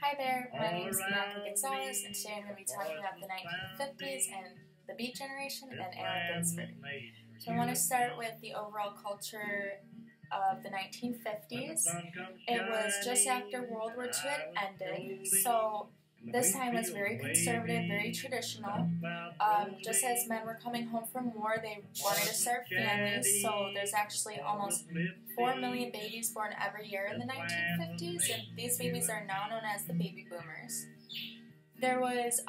Hi there, my name is Bianca Gonzalez, and today I'm going to be talking about the 1950s and the Beat Generation and Allen Ginsberg. So I want to start with the overall culture of the 1950s. It was just after World War II had ended, so this time was very conservative, very traditional. Just as men were coming home from war, they wanted to start families, so there's actually almost 4 million babies born every year in the 1950s, and these babies are now known as the baby boomers. There was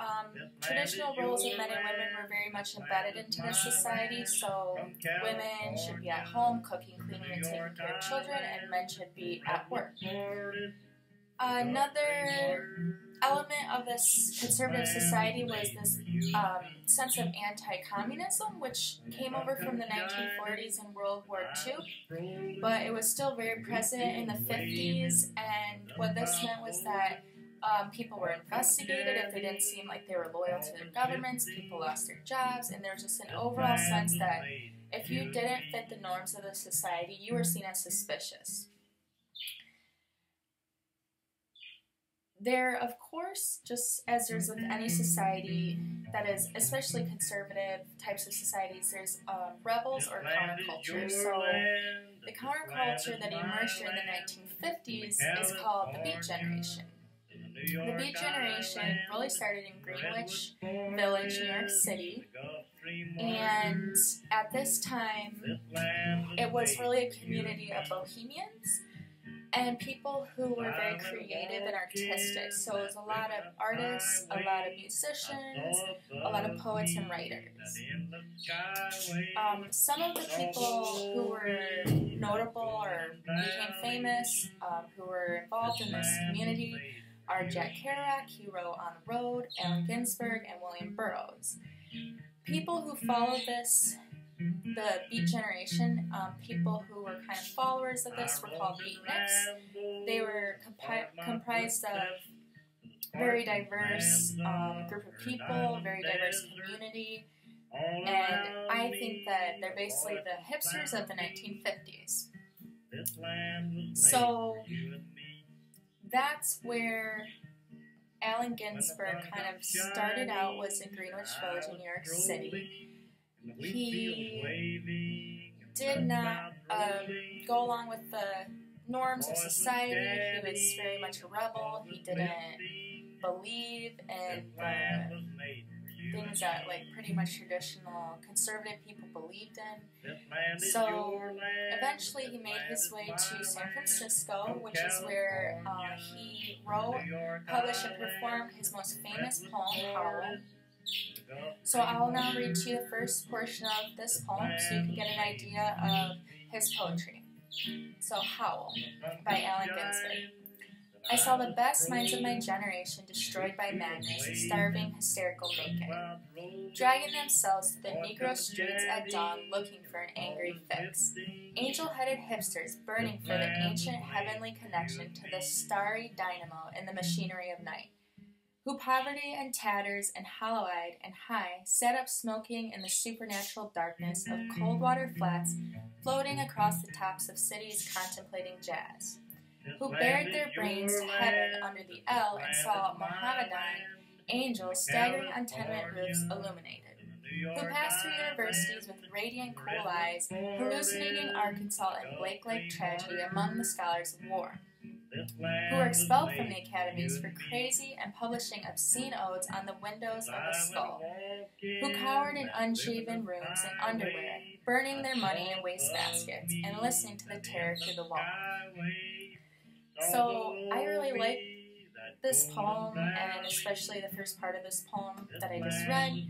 traditional roles of men and women were very much embedded into this society, so women should be at home cooking, cleaning, and taking care of children, and men should be at work. Another element of this conservative society was this sense of anti-communism, which came over from the 1940s and World War II, but it was still very present in the 50s, and what this meant was that people were investigated if they didn't seem like they were loyal to their governments, people lost their jobs, and there was just an overall sense that if you didn't fit the norms of the society, you were seen as suspicious. There, of course, just as there's with any society that is especially conservative types of societies, there's rebels or counterculture. So the counterculture that emerged during the 1950s is called the Beat Generation. The Beat Generation really started in Greenwich Village, New York City, and at this time, it was really a community of bohemians and people who were very creative and artistic. So it was a lot of artists, a lot of musicians, a lot of poets and writers. Some of the people who were notable or became famous, who were involved in this community, are Jack Kerouac, he wrote On the Road, Allen Ginsberg, and William Burroughs. People who followed the Beat Generation, people who were kind of followers of this were called beatniks. They were comprised of very diverse group of people, very diverse community, and I think that they're basically the hipsters of the 1950s. So that's where Allen Ginsberg kind of started out, was in Greenwich Village in New York City. He did not go along with the norms of society. He was very much a rebel. He didn't believe in the things that pretty much traditional conservative people believed in. So eventually he made his way to San Francisco, which is where he wrote, published, and performed his most famous poem, Howl. So I will now read to you the first portion of this poem so you can get an idea of his poetry. So Howl by Allen Ginsberg. I saw the best minds of my generation destroyed by madness, starving, hysterical, naked, dragging themselves to the Negro streets at dawn looking for an angry fix. Angel-headed hipsters burning for the ancient heavenly connection to the starry dynamo in the machinery of night, who poverty and tatters and hollow-eyed and high sat up smoking in the supernatural darkness of cold water flats floating across the tops of cities contemplating jazz, who bared their brains to heaven under the L and saw Mohammedan angels staggering on tenement roofs illuminated, who passed through universities with radiant cool eyes, hallucinating Arkansas and Blake-like tragedy among the scholars of war, who were expelled from the academies for crazy and publishing obscene odes on the windows of the skull, who cowered in unshaven rooms in underwear, burning their money in wastebaskets, and listening to the terror through the wall. So I really like this poem, and especially the first part of this poem that I just read.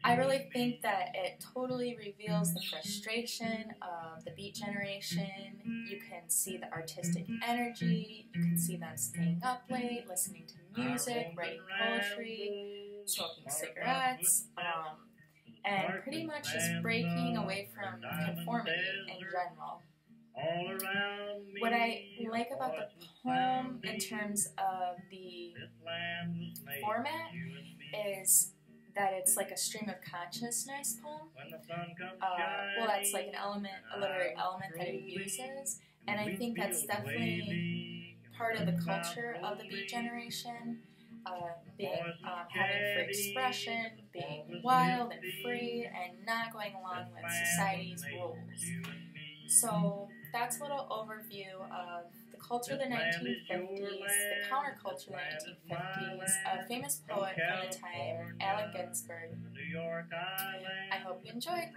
I really think that it totally reveals the frustration of the Beat Generation. You can see the artistic energy, you can see them staying up late, listening to music, writing poetry, smoking cigarettes, and pretty much just breaking away from conformity in general. What I like about the poem in terms of the format is that it's like a stream of consciousness poem. Well, that's like an element, a literary element that it uses, and I think that's definitely part of the culture of the Beat Generation, having free expression, being wild and free, and not going along with society's rules. So that's a little overview of the culture of the 1950s, the counterculture of the 1950s, a famous poet from the time, Allen Ginsberg. I hope you enjoyed.